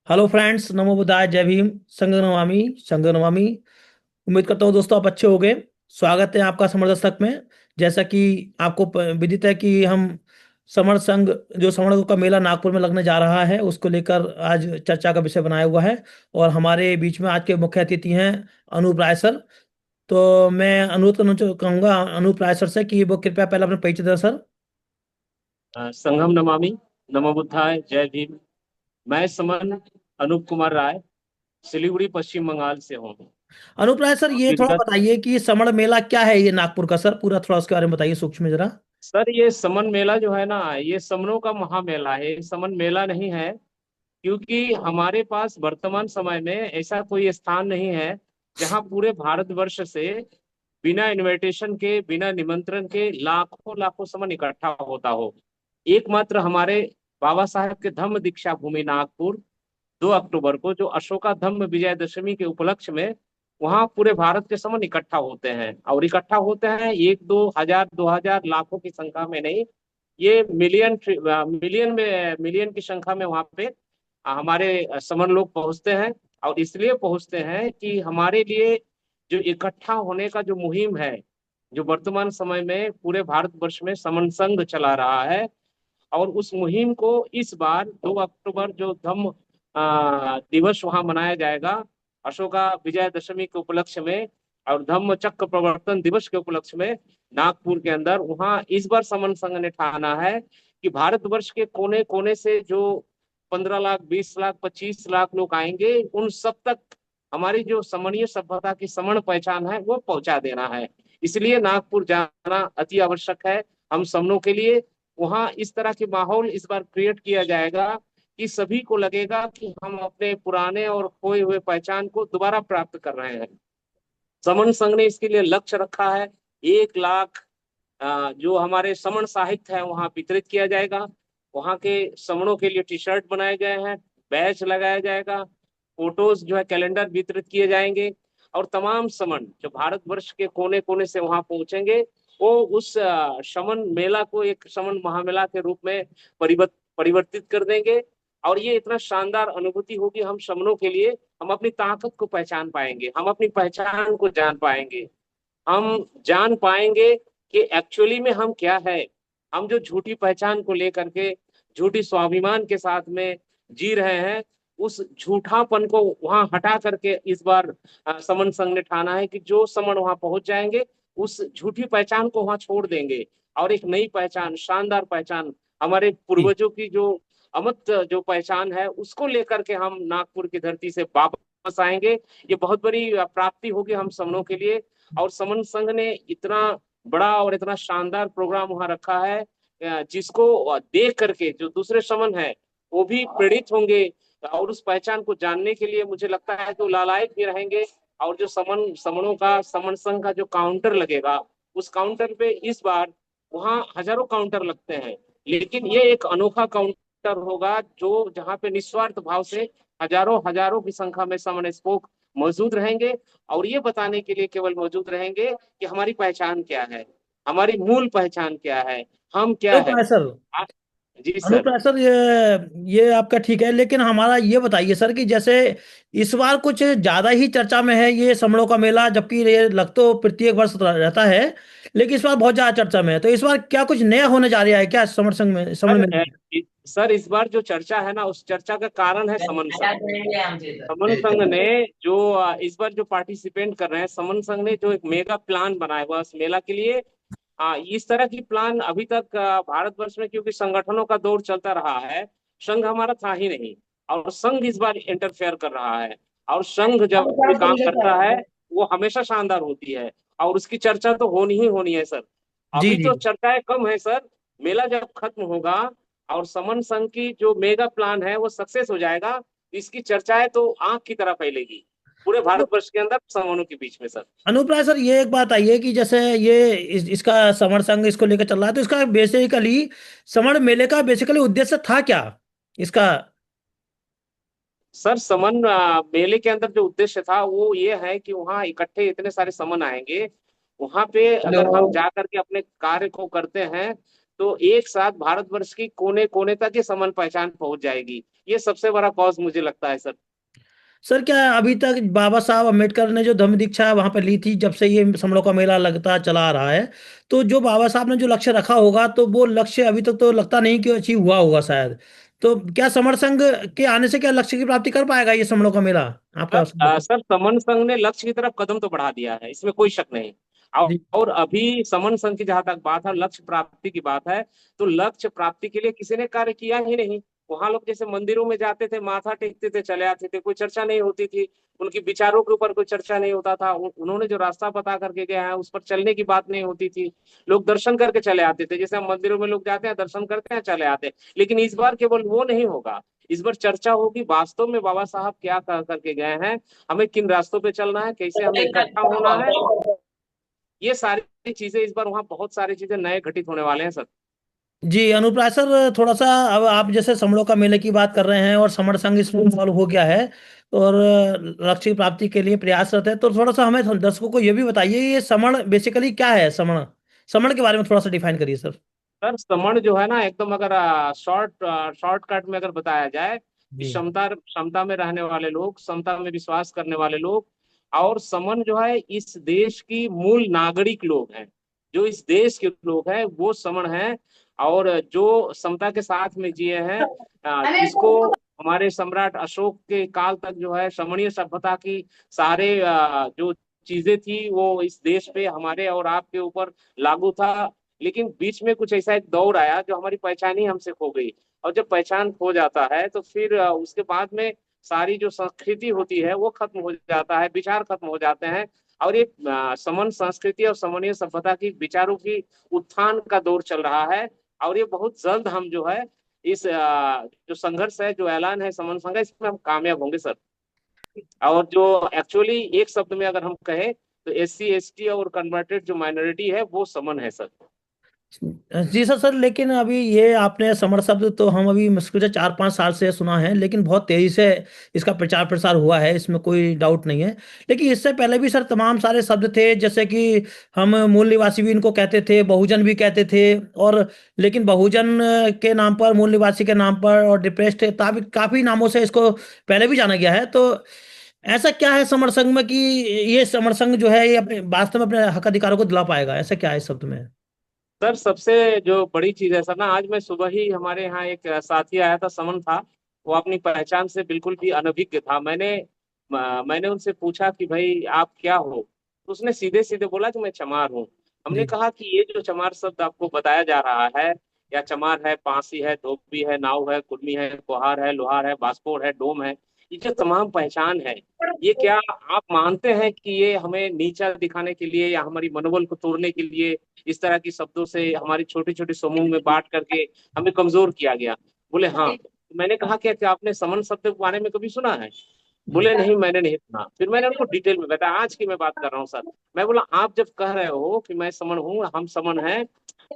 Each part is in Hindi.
हेलो फ्रेंड्स, नमो बुद्धाय, जय भीम। संग नमामि, संग नमामि। उम्मीद करता हूँ दोस्तों आप अच्छे होंगे। स्वागत है आपका समर दस्तक में। जैसा कि आपको विदित है कि हम समर संघ, जो समर का मेला नागपुर में लगने जा रहा है, उसको लेकर आज चर्चा का विषय बनाया हुआ है। और हमारे बीच में आज के मुख्य अतिथि हैं अनूप राय सर। तो मैं अनुरोध करना कहूँगा अनूप राय सर से कि वो कृपया पहले अपना परिचय दें सर। संघम नमामि। नमो बुद्धाय, जय भीम। मैं समन अनूप कुमार राय सिलीगुड़ी पश्चिम बंगाल से हूँ। अनूप राय सर, ये थोड़ा विगत बताइए कि समर मेला क्या है, ये नागपुर का सर, पूरा थोड़ा उसके बारे में बताइए सूक्ष्म में जरा। सर, ये समन मेला जो है ना, ये समनों का महामेला है। ये समन मेला नहीं है, क्योंकि हमारे पास वर्तमान समय में ऐसा कोई स्थान नहीं है जहाँ पूरे भारतवर्ष से बिना इनविटेशन के, बिना निमंत्रण के लाखों लाखों समन इकट्ठा होता हो। एकमात्र हमारे बाबा साहेब के धम्म दीक्षा भूमि नागपुर 2 अक्टूबर को, जो अशोका धम्म विजयदशमी के उपलक्ष्य में वहां पूरे भारत के समन इकट्ठा होते हैं। और इकट्ठा होते हैं एक दो हजार, 2,000, लाखों की संख्या में नहीं। ये मिलियन की संख्या में वहां पे हमारे समन लोग पहुंचते हैं। और इसलिए पहुंचते हैं कि हमारे लिए जो इकट्ठा होने का जो मुहिम है, जो वर्तमान समय में पूरे भारतवर्ष में समन संघ चला रहा है, और उस मुहिम को इस बार 2 अक्टूबर जो धम्म दिवस वहां मनाया जाएगा, अशोका विजयदशमी के उपलक्ष्य में और धम्म चक्र प्रवर्तन दिवस के उपलक्ष्य में, नागपुर के अंदर वहां इस बार समन संघ ने ठाना है कि भारतवर्ष के कोने कोने से जो 15 लाख, 20 लाख, 25 लाख लोग आएंगे, उन सब तक हमारी जो समणीय सभ्यता की समण पहचान है वो पहुंचा देना है। इसलिए नागपुर जाना अति आवश्यक है हम समनों के लिए। वहां इस तरह के माहौल इस बार क्रिएट किया जाएगा कि सभी को लगेगा कि हम अपने पुराने और खोए हुए पहचान को दोबारा प्राप्त कर रहे हैं। समन संघ ने इसके लिए लक्ष्य रखा है 1 लाख जो हमारे समण साहित्य है वहां वितरित किया जाएगा। वहां के समणों के लिए टी शर्ट बनाए गए हैं, बैच लगाया जाएगा, फोटोज जो है कैलेंडर वितरित किए जाएंगे। और तमाम समण जो भारतवर्ष के कोने कोने से वहां पहुंचेंगे, वो उस समन मेला को एक समन महामेला के रूप में परिवर्तित कर देंगे। और ये इतना शानदार अनुभूति होगी हम समनों के लिए। हम अपनी ताकत को पहचान पाएंगे, हम अपनी पहचान को जान पाएंगे, हम जान पाएंगे कि एक्चुअली में हम क्या है। हम जो झूठी पहचान को लेकर के, झूठी स्वाभिमान के साथ में जी रहे हैं, उस झूठापन को वहां हटा करके इस बार समन संघ ने ठाना है कि जो समन वहां पहुंच जाएंगे, उस झूठी पहचान को वहां छोड़ देंगे और एक नई पहचान, शानदार पहचान, हमारे जी। पूर्वजों की जो अमत जो पहचान है, उसको लेकर के हम नागपुर की धरती से वापस आएंगे। ये बहुत बड़ी प्राप्ति होगी हम समनों के लिए। और समन संघ ने इतना बड़ा और इतना शानदार प्रोग्राम वहां रखा है, जिसको देख करके जो दूसरे समन है वो भी प्रेरित होंगे। और उस पहचान को जानने के लिए मुझे लगता है तो लालायित भी रहेंगे। और जो समनों का, समन संघ का जो काउंटर लगेगा, उस काउंटर पे इस बार वहाँ हजारों काउंटर लगते हैं, लेकिन ये एक अनोखा काउंटर होगा जो जहाँ पे निस्वार्थ भाव से हजारों हजारों की संख्या में समन स्पोक मौजूद रहेंगे। और ये बताने के लिए केवल मौजूद रहेंगे कि हमारी पहचान क्या है, हमारी मूल पहचान क्या है, हम क्या अनूप है। राय सर, आ- जी अनूप सर। राय सर, ये आपका ठीक है, लेकिन हमारा ये बताइए सर कि जैसे इस बार कुछ ज्यादा ही चर्चा में है ये समड़ों का मेला, जबकि ये लग तो प्रत्येक वर्ष रहता है, लेकिन इस बार बहुत ज्यादा चर्चा में है। तो इस बार क्या कुछ नया होने जा रहा है क्या समर संघ में, समर सर मेले में? सर, इस बार जो चर्चा है ना, उस चर्चा का कारण है समन संघ। समन संघ ने जो इस बार जो पार्टिसिपेंट कर रहे हैं, समन संघ ने जो एक मेगा प्लान बनाया हुआ है उस मेला के लिए। इस तरह की प्लान अभी तक भारतवर्ष में, क्योंकि संगठनों का दौर चलता रहा है, संघ हमारा था ही नहीं। और संघ इस बार इंटरफेयर कर रहा है। और संघ जब कोई काम करता है वो हमेशा शानदार होती है, और उसकी चर्चा तो होनी ही होनी है सर। जी अभी जी। तो चर्चाएं कम है सर। मेला जब खत्म होगा और समन संघ की जो मेगा प्लान है वो सक्सेस हो जाएगा, इसकी चर्चाएं तो आंख की तरह फैलेगी पूरे भारतवर्ष के अंदर समूहों के बीच में सर। अनूप राय सर, ये एक बात आइए कि जैसे ये इसका समर संघ इसको लेकर चल रहा है, तो इसका बेसिकली समर मेले का बेसिकली उद्देश्य था क्या इसका? सर, समन मेले के अंदर जो उद्देश्य था वो ये है कि वहाँ इकट्ठे इतने सारे समन आएंगे। वहां पे हेलो। अगर हम जा करके अपने कार्य को करते हैं, तो एक साथ भारतवर्ष की कोने कोने तक ये समन पहचान पहुंच जाएगी। ये सबसे बड़ा कॉज मुझे लगता है सर। सर क्या अभी तक बाबा साहब अम्बेडकर ने जो धम्म दीक्षा वहां पर ली थी, जब से ये समणों का मेला लगता चला आ रहा है, तो जो बाबा साहब ने जो लक्ष्य रखा होगा, तो वो लक्ष्य अभी तक तो लगता नहीं कि अचीव हुआ होगा शायद। तो क्या समर संघ के आने से क्या लक्ष्य की प्राप्ति कर पाएगा ये समणों का मेला? आपका सर समन संघ ने लक्ष्य की तरफ कदम तो बढ़ा दिया है, इसमें कोई शक नहीं। जी। और अभी समन संघ की जहां तक बात है, लक्ष्य प्राप्ति की बात है, तो लक्ष्य प्राप्ति के लिए किसी ने कार्य किया ही नहीं। वहां लोग जैसे मंदिरों में जाते थे, माथा टेकते थे, चले आते थे, कोई चर्चा नहीं होती थी। उनकी विचारों के ऊपर कोई चर्चा नहीं होता था। उन्होंने जो रास्ता बता करके गया है उस पर चलने की बात नहीं होती थी। लोग दर्शन करके चले आते थे, जैसे हम मंदिरों में लोग जाते हैं, दर्शन करते हैं, चले आते हैं। लेकिन इस बार केवल वो नहीं होगा। इस बार चर्चा होगी वास्तव में बाबा साहब क्या कह करके गए हैं, हमें किन रास्तों पे चलना है, कैसे हमें इकट्ठा होना है। ये सारी चीजें इस बार वहाँ बहुत सारी चीजें नए घटित होने वाले हैं सर। जी अनुप्राय सर, थोड़ा सा अब आप जैसे समणों का मेले की बात कर रहे हैं और समर संघ इसमें इन्वॉल्व हो गया है और लक्ष्य की प्राप्ति के लिए प्रयासरत है, तो थोड़ा सा हमें दर्शकों को ये भी बताइए, ये समण बेसिकली क्या है? समण समण के बारे में थोड़ा सा डिफाइन करिए सर। सर समण जो है ना, एकदम अगर शॉर्टकट में अगर बताया जाए कि जी। क्षमता क्षमता में रहने वाले लोग, समता में विश्वास करने वाले लोग। और समन जो है इस देश की मूल नागरिक लोग हैं। जो इस देश के लोग हैं वो समण हैं। और जो समता के साथ में जिए हैं, जिसको हमारे सम्राट अशोक के काल तक जो है समणीय सभ्यता की सारे जो चीजें थी वो इस देश पे हमारे और आपके ऊपर लागू था। लेकिन बीच में कुछ ऐसा एक दौर आया जो हमारी पहचान ही हमसे खो गई। और जब पहचान खो जाता है तो फिर उसके बाद में सारी जो संस्कृति होती है वो खत्म हो जाता है, विचार खत्म हो जाते हैं। और ये समन संस्कृति और समन्वय सभ्यता की विचारों की उत्थान का दौर चल रहा है। और ये बहुत जल्द हम जो है इस जो संघर्ष है, जो ऐलान है समन संघ का, इसमें हम कामयाब होंगे सर। और जो एक्चुअली एक शब्द में अगर हम कहें तो SC ST और कन्वर्टेड जो माइनॉरिटी है वो समन है सर। जी सर। सर लेकिन अभी ये आपने समर शब्द तो हम अभी मुश्किल से 4-5 साल से सुना है, लेकिन बहुत तेजी से इसका प्रचार प्रसार हुआ है, इसमें कोई डाउट नहीं है। लेकिन इससे पहले भी सर तमाम सारे शब्द थे, जैसे कि हम मूल निवासी भी इनको कहते थे, बहुजन भी कहते थे, और लेकिन बहुजन के नाम पर, मूल निवासी के नाम पर और डिप्रेस्ड काफी नामों से इसको पहले भी जाना गया है। तो ऐसा क्या है समर संघ में कि ये समर संघ जो है ये अपने वास्तव में अपने हक अधिकारों को दिला पाएगा? ऐसा क्या है इस शब्द में? सर सबसे जो बड़ी चीज है सर ना, आज मैं सुबह ही हमारे यहाँ एक साथी आया था, समन था। वो अपनी पहचान से बिल्कुल भी अनभिज्ञ था। मैंने उनसे पूछा कि भाई आप क्या हो, तो उसने सीधे सीधे बोला कि मैं चमार हूँ। हमने जी। कहा कि ये जो चमार शब्द आपको बताया जा रहा है, या चमार है, पांसी है, धोबी है, नाव है, कुर्मी है, कुहार है, लोहार है, बास्कोर है, डोम है, ये जो तमाम पहचान है, ये क्या आप मानते हैं कि ये हमें नीचा दिखाने के लिए या हमारी मनोबल को तोड़ने के लिए इस तरह की शब्दों से हमारी छोटे छोटे समूह में बांट करके हमें कमजोर किया गया? बोले हाँ। तो मैंने कहा क्या आपने समन शब्द के बारे में कभी सुना है? जी। बोले नहीं, मैंने नहीं सुना। फिर मैंने उनको डिटेल में बताया, आज की मैं बात कर रहा हूँ सर। मैं बोला आप जब कह रहे हो कि मैं समन हूँ, हम समन हैं,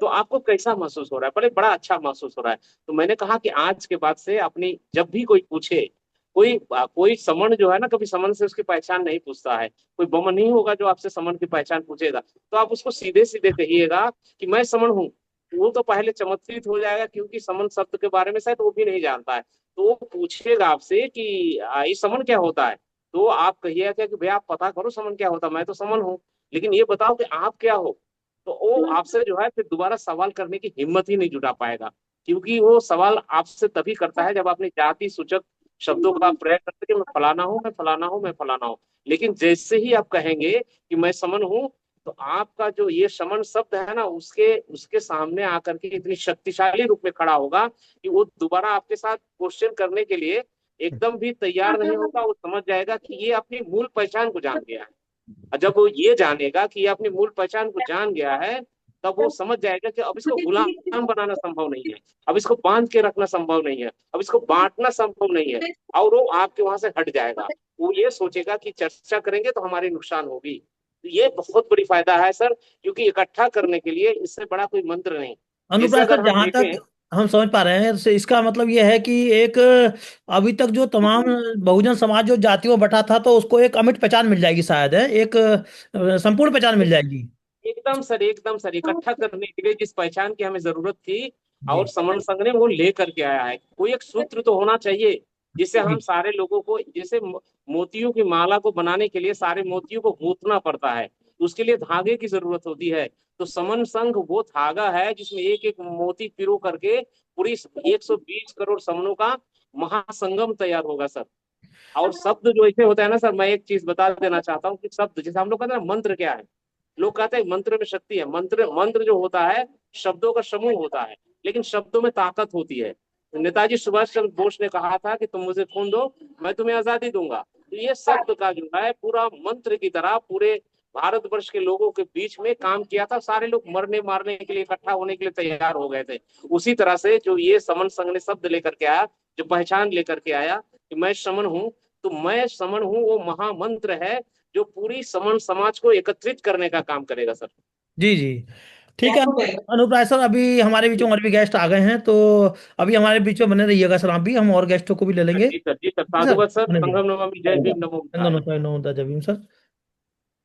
तो आपको कैसा महसूस हो रहा है? बोले बड़ा अच्छा महसूस हो रहा है। तो मैंने कहा कि आज के बाद से अपनी जब भी कोई पूछे, कोई समन जो है ना, कभी समन से उसकी पहचान नहीं पूछता है। कोई बमन नहीं होगा जो आपसे समन की पहचान पूछेगा। तो आप उसको सीधे सीधे कहिएगा कि मैं समन हूँ। वो तो पहले चमत्कृत हो जाएगा, क्योंकि समन शब्द के बारे में शायद वो भी नहीं जानता है। तो वो पूछेगा आपसे कि ये समन क्या होता है। तो आप कहिएगा क्या कि भैया आप पता करो समन क्या होता है, मैं तो समन हूँ, लेकिन ये बताओ कि आप क्या हो। तो वो आपसे जो है फिर दोबारा सवाल करने की हिम्मत ही नहीं जुटा पाएगा। क्योंकि वो सवाल आपसे तभी करता है जब अपनी जाति सूचक शब्दों का प्रयोग करते कि मैं फलाना हूँ, मैं फलाना हूँ, मैं फलाना हूँ। लेकिन जैसे ही आप कहेंगे कि मैं समन हूँ, तो आपका जो ये समन शब्द है ना, उसके उसके सामने आकर के इतनी शक्तिशाली रूप में खड़ा होगा कि वो दोबारा आपके साथ क्वेश्चन करने के लिए एकदम भी तैयार नहीं होगा। वो समझ जाएगा कि ये अपनी मूल पहचान को जान गया है। और जब वो ये जानेगा कि ये अपनी मूल पहचान को जान गया है, तब वो समझ जाएगा कि अब इसको गुलाम बनाना संभव नहीं है, अब इसको बांध के रखना संभव नहीं है, अब इसको बांटना संभव नहीं है। और वो आपके वहां से हट जाएगा। वो ये सोचेगा कि चर्चा करेंगे तो हमारी नुकसान होगी। तो ये बहुत बड़ी फायदा है सर, क्योंकि इकट्ठा करने के लिए इससे बड़ा कोई मंत्र नहीं। जैसे अनुप्राय अगर सर, हम जहां तक देखें, हम समझ पा रहे हैं तो इसका मतलब यह है कि एक अभी तक जो तमाम बहुजन समाज जो जातियों में बटा था, तो उसको एक अमिट पहचान मिल जाएगी शायद, है एक संपूर्ण पहचान मिल जाएगी। एकदम सर इकट्ठा करने के लिए जिस पहचान की हमें जरूरत थी, जी और समन संघ ने वो लेकर के आया है। कोई एक सूत्र तो होना चाहिए जिससे हम जी सारे लोगों को, जैसे मोतियों की माला को बनाने के लिए सारे मोतियों को गूंथना पड़ता है, उसके लिए धागे की जरूरत होती है। तो समन संघ वो धागा है जिसमें एक एक मोती पिरो करके पूरी 120 करोड़ समनों का महासंगम तैयार होगा सर। और शब्द जो ऐसे होता है ना सर, मैं एक चीज बता देना चाहता हूँ कि शब्द, जैसे हम लोग कहते हैं ना मंत्र क्या है, लोग कहते हैं मंत्र में शक्ति है। मंत्र मंत्र जो होता है शब्दों का समूह होता है, लेकिन शब्दों में ताकत होती है। नेताजी सुभाष चंद्र बोस ने कहा था कि तुम मुझे खून दो, मैं तुम्हें आजादी दूंगा। तो ये शब्द का जो है पूरा मंत्र की तरह पूरे भारतवर्ष के लोगों के बीच में काम किया था। सारे लोग मरने मारने के लिए इकट्ठा होने के लिए तैयार हो गए थे। उसी तरह से जो ये समन संघ ने शब्द लेकर के आया, जो पहचान लेकर के आया कि मैं समन हूँ, तो मैं समन हूँ वो महामंत्र है जो पूरी समन समाज को एकत्रित करने का काम करेगा सर। जी जी। ठीक है अनुप्राय सर, अभी हमारे बीच में और भी गेस्ट आ गए हैं, तो अभी हमारे बीच में बने रहिएगा सर, आप भी, हम और गेस्टों को भी ले लेंगे। जी सर, जी सर, ठीक है सर, साधुवाद सर, बने रहिए। संगम नमामि जय भीम नमो बुद्धाय। नमो नमो जय भीम सर।